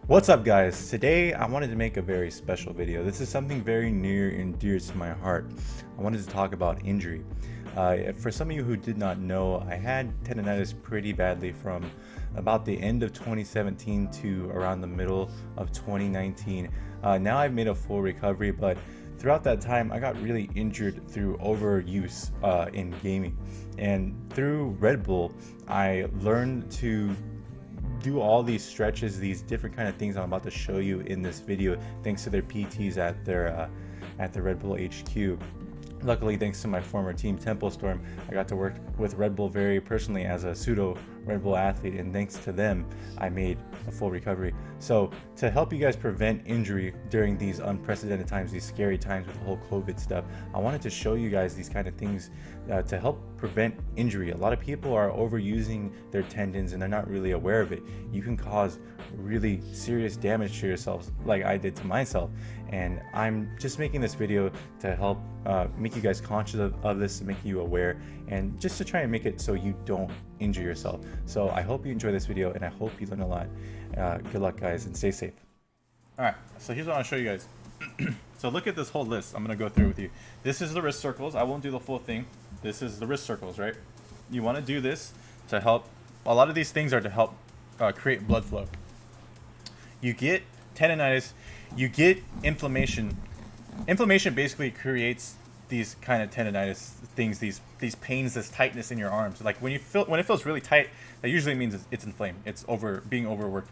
What's up, guys? Today I wanted to make a very special video. This is something very near and dear to my heart. I wanted to talk about injury. For some of you who did not know, I had tendonitis pretty badly from about the end of 2017 to around the middle of 2019. Now I've made a full recovery, but throughout that time I got really injured through overuse in gaming. And through Red Bull, I learned to do all these stretches, these different kind of things I'm about to show you in this video, thanks to their PTs at the Red Bull HQ. Luckily, thanks to my former team, Temple Storm, I got to work with Red Bull very personally as a pseudo Red Bull athlete, and thanks to them, I made a full recovery. So to help you guys prevent injury during these unprecedented times, these scary times with the whole COVID stuff, I wanted to show you guys these kind of things to help prevent injury. A lot of people are overusing their tendons and they're not really aware of it. You can cause really serious damage to yourselves, like I did to myself. And I'm just making this video to help make you guys conscious of this, to make you aware, and just to try and make it so you don't injure yourself. So I hope you enjoy this video and I hope you learn a lot. Good luck, guys, and stay safe. All right, so here's what I want to show you guys. So look at this whole list. I'm going to go through with you. This is the wrist circles. I won't do the full thing. This is the wrist circles, right? You want to do this to help. A lot of these things are to help create blood flow. You get tendonitis, you get inflammation. Inflammation basically creates these kind of tendonitis things, these pains, this tightness in your arms. Like when it feels really tight, that usually means it's inflamed. It's being overworked.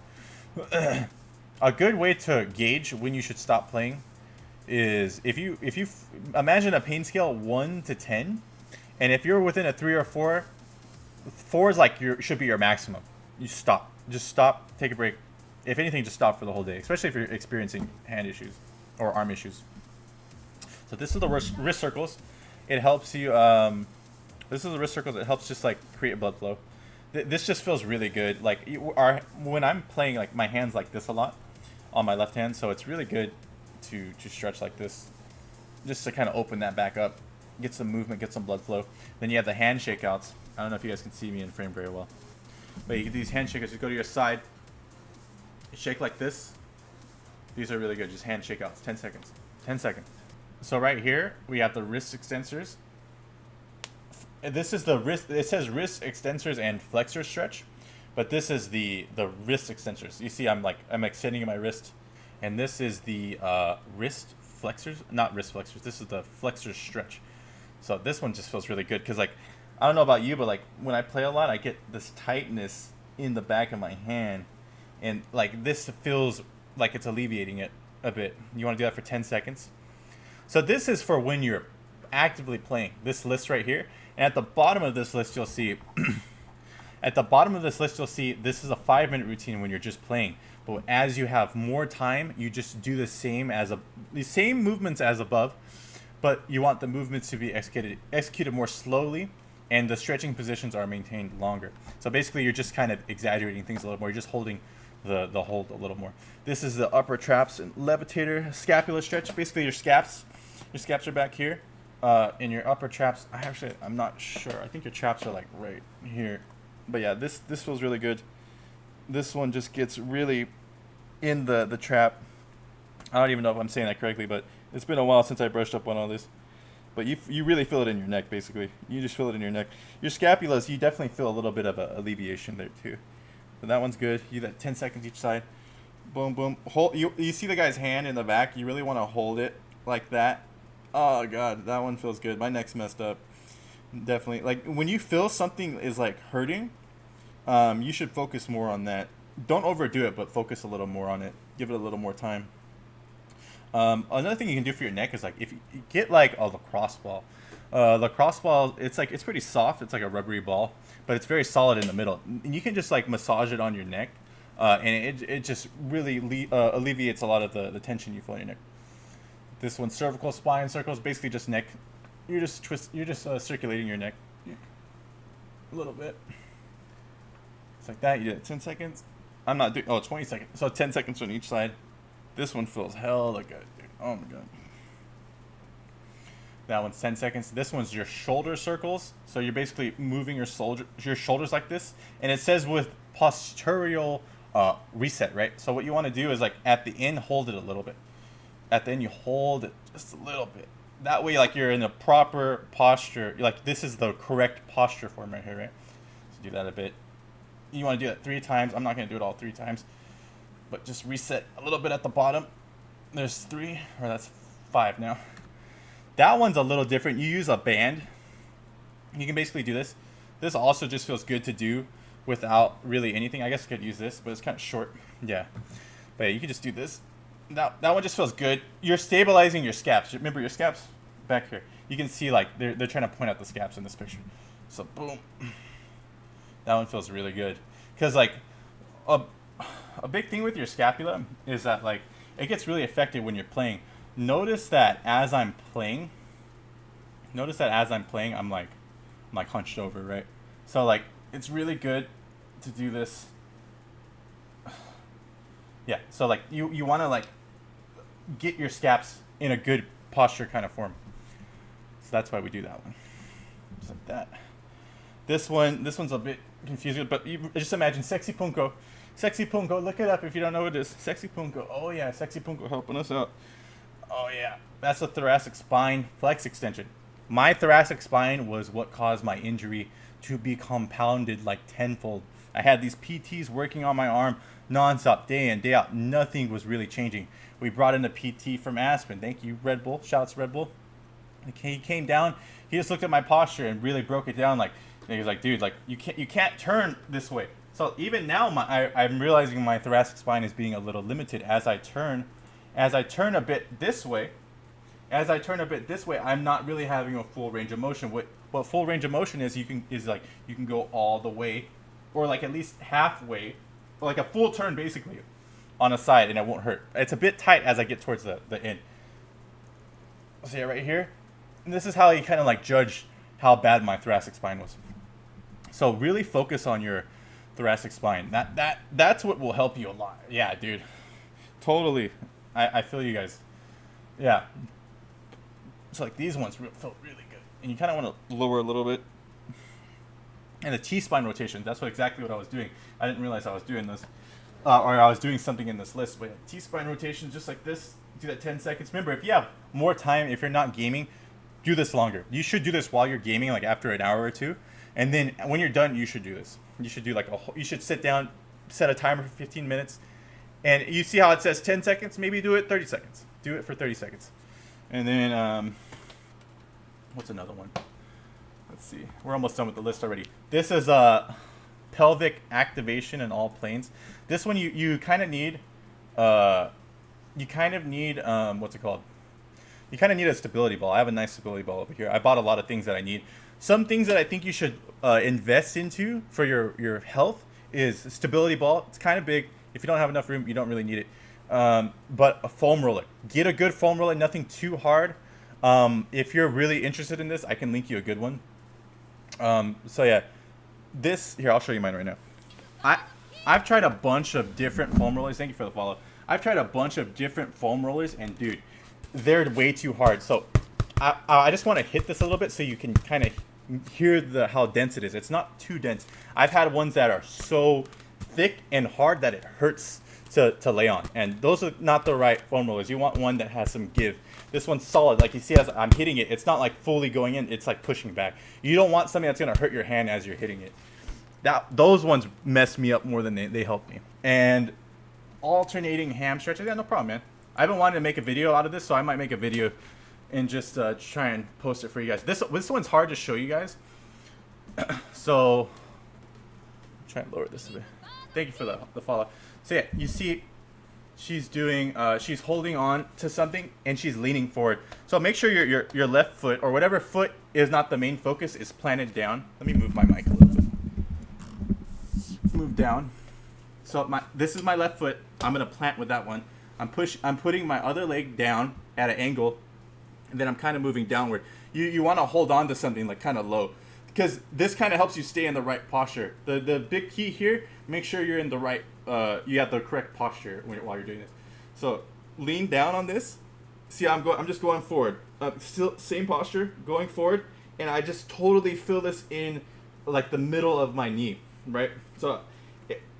A good way to gauge when you should stop playing is if you imagine a pain scale 1 to 10, and if you're within a 3 or 4, 4 is like should be your maximum. You stop. Just stop. Take a break. If anything, just stop for the whole day, especially if you're experiencing hand issues or arm issues. So this is the wrist circles. It helps you. This is the wrist circles. It helps just like create blood flow. This just feels really good. Like when I'm playing, like my hands like this a lot on my left hand, so it's really good to stretch like this, just to kind of open that back up, get some movement, get some blood flow. Then you have the hand shakeouts. I don't know if you guys can see me in frame very well, but you get these hand shakeouts. You go to your side, shake like this. These are really good. Just hand shakeouts. 10 seconds. 10 seconds. So right here we have the wrist extensors. This is the wrist. It says wrist extensors and flexor stretch, but this is the wrist extensors. You see, I'm extending my wrist, and this is the wrist flexors, not wrist flexors. This is the flexor stretch. So this one just feels really good because, like, I don't know about you, but like when I play a lot, I get this tightness in the back of my hand, and like this feels like it's alleviating it a bit. You want to do that for 10 seconds. So this is for when you're actively playing. This list right here, and at the bottom of this list you'll see at the bottom of this list you'll see this is a 5-minute routine when you're just playing. But as you have more time, you just do the same movements as above, but you want the movements to be executed more slowly, and the stretching positions are maintained longer. So basically you're just kind of exaggerating things a little more. You're just holding the hold a little more. This is the upper traps and Levator scapula stretch. Basically your scaps are back here. In your upper traps, I'm not sure. I think your traps are like right here. But yeah, this feels really good. This one just gets really in the trap. I don't even know if I'm saying that correctly, but it's been a while since I brushed up on all this. But you really feel it in your neck, basically. You just feel it in your neck. Your scapulas, you definitely feel a little bit of a alleviation there too. So that one's good. You got 10 seconds each side. Boom, boom. Hold. You see the guy's hand in the back. You really want to hold it like that. Oh god, that one feels good. My neck's messed up. Definitely. Like when you feel something is like hurting, you should focus more on that. Don't overdo it, but focus a little more on it. Give it a little more time. Another thing you can do for your neck is like if you get like a lacrosse ball. Lacrosse ball, it's pretty soft. It's like a rubbery ball, but it's very solid in the middle. And you can just like massage it on your neck, and it just really alleviates a lot of the tension you feel in your neck. This one's cervical spine circles, basically just neck. You're just circulating your neck a little bit. It's like that. You did it 10 seconds. I'm not doing 20 seconds. So 10 seconds on each side. This one feels hella good, dude. Oh my god. That one's 10 seconds. This one's your shoulder circles. So you're basically moving your shoulders like this. And it says with postural reset, right? So what you want to do is like at the end, hold it a little bit. At the end, you hold it just a little bit. That way, like you're in a proper posture. Like this is the correct posture form right here, right? So do that a bit. You want to do that 3 times. I'm not going to do it all 3 times, but just reset a little bit at the bottom. There's 3, or that's 5 now. That one's a little different. You use a band. You can basically do this. This also just feels good to do without really anything. I guess I could use this, but it's kind of short. Yeah. But yeah, you can just do this. That one just feels good. You're stabilizing your scaps. Remember your scaps? Back here. You can see like they're trying to point out the scaps in this picture. So boom. That one feels really good. Because like a big thing with your scapula is that like it gets really affected when you're playing. Notice that as I'm playing, I'm like hunched over, right? So like it's really good to do this. Yeah, so like you want to like get your scaps in a good posture kind of form. So that's why we do that one. Just like that. This one's a bit confusing, but you just imagine Sexy Punko. Sexy Punko, look it up if you don't know what it is. Sexy Punko. Oh yeah, Sexy Punko helping us out. Oh yeah, that's a thoracic spine flex extension. My thoracic spine was what caused my injury to be compounded like tenfold. I had these PTs working on my arm nonstop, day in, day out. Nothing was really changing. We brought in a PT from Aspen. Thank you, Red Bull. Shouts Red Bull. He came down. He just looked at my posture and really broke it down. Like he was like, dude, like you can't turn this way. So even now, I'm realizing my thoracic spine is being a little limited as I turn a bit this way. I'm not really having a full range of motion. What full range of motion is, you can go all the way, or like at least halfway, or like a full turn basically, on a side, and it won't hurt. It's a bit tight as I get towards the end. See it right here? And this is how you kind of like judge how bad my thoracic spine was. So really focus on your thoracic spine. That's what will help you a lot. Yeah, dude. Totally. I feel you guys. Yeah. So like these ones felt really good. And you kind of want to lower a little bit. And the T-spine rotation, that's exactly what I was doing. I didn't realize I was doing this. Or I was doing something in this list. But yeah, T-spine rotation, just like this. Do that 10 seconds. Remember, if you have more time, if you're not gaming, do this longer. You should do this while you're gaming, like after an hour or two. And then when you're done, you should do this. You should do like you should sit down, set a timer for 15 minutes. And you see how it says 10 seconds? Maybe do it 30 seconds. Do it for 30 seconds. And then, what's another one? Let's see. We're almost done with the list already. This is pelvic activation in all planes. This one you kind of need, what's it called? You kind of need a stability ball. I have a nice stability ball over here. I bought a lot of things that I need. Some things that I think you should invest into for your health is a stability ball. It's kind of big. If you don't have enough room, you don't really need it. But a foam roller. Get a good foam roller, nothing too hard. If you're really interested in this, I can link you a good one. So yeah, here, I'll show you mine right now. I've tried a bunch of different foam rollers. Thank you for the follow. I've tried a bunch of different foam rollers, and dude, they're way too hard. So I just want to hit this a little bit so you can kind of hear how dense it is. It's not too dense. I've had ones that are so thick and hard that it hurts to lay on, and those are not the right foam rollers. You want one that has some give. This one's solid. Like you see, as I'm hitting it, it's not like fully going in. It's like pushing back. You don't want something that's gonna hurt your hand as you're hitting it. Those ones mess me up more than they help me. And alternating ham stretches, yeah, no problem, man. I've been wanting to make a video out of this, so I might make a video and just try and post it for you guys. This one's hard to show you guys, so try and lower this a bit. Thank you for the follow. So yeah, you see she's doing she's holding on to something and she's leaning forward. So make sure your left foot, or whatever foot is not the main focus, is planted down. Let me move my mic a little bit. Move down. So this is my left foot. I'm gonna plant with that one. I'm putting my other leg down at an angle, and then I'm kind of moving downward. You want to hold on to something like kind of low, because this kind of helps you stay in the right posture. The big key here, make sure you're in the right, you have the correct posture while you're doing this. So lean down on this. See, I'm just going forward. Still same posture, going forward, and I just totally feel this in like the middle of my knee, right? So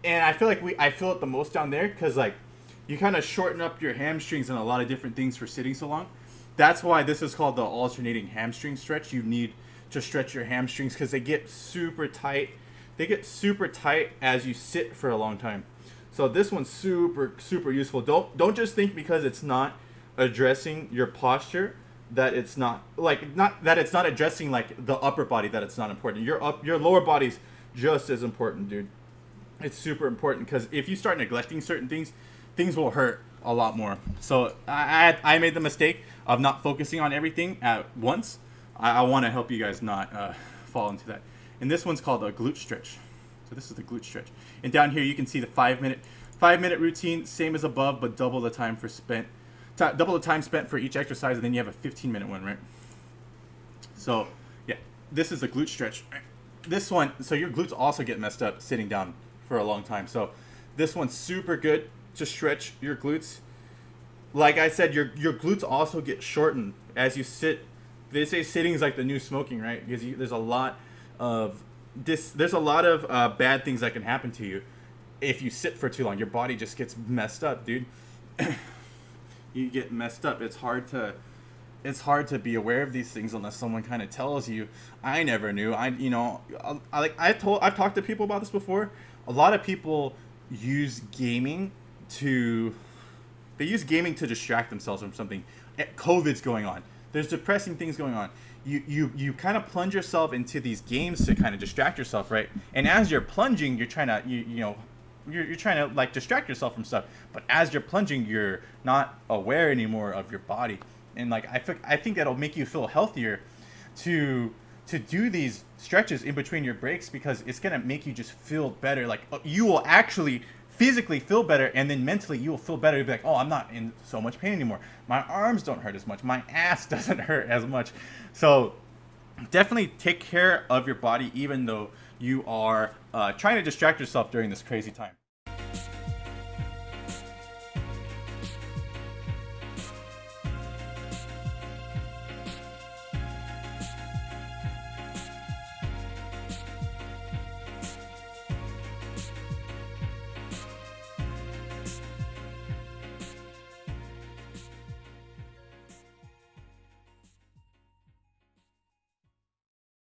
and I feel like I feel it the most down there because like you kind of shorten up your hamstrings and a lot of different things for sitting so long. That's why this is called the alternating hamstring stretch. You need to stretch your hamstrings because they get super tight. They get super tight as you sit for a long time. So this one's super useful. Don't just think because it's not addressing your posture that it's not addressing like the upper body that it's not important. Your lower body's just as important, dude. It's super important because if you start neglecting certain things, things will hurt a lot more. So I made the mistake of not focusing on everything at once. I want to help you guys not fall into that. And this one's called a glute stretch. So this is the glute stretch. And down here you can see the 5-minute routine, same as above, but double the time spent for each exercise, and then you have a 15-minute one, right? So yeah, this is the glute stretch. This one, so your glutes also get messed up sitting down for a long time. So this one's super good to stretch your glutes. Like I said, your glutes also get shortened as you sit. They say sitting is like the new smoking, right? Because there's a lot of bad things that can happen to you if you sit for too long. Your body just gets messed up, dude. You get messed up. It's hard to be aware of these things unless someone kind of tells you. I never knew. I've talked to people about this before. A lot of people use gaming to distract themselves from something. COVID's going on. There's depressing things going on. You kind of plunge yourself into these games to kind of distract yourself, right? And as you're plunging, you're trying to like distract yourself from stuff. But as you're plunging, you're not aware anymore of your body. And like I think that'll make you feel healthier to do these stretches in between your breaks, because it's gonna make you just feel better. Like you will actually physically feel better, and then mentally you will feel better. You'll be like, oh, I'm not in so much pain anymore. My arms don't hurt as much. My ass doesn't hurt as much. So definitely take care of your body, even though you are trying to distract yourself during this crazy time.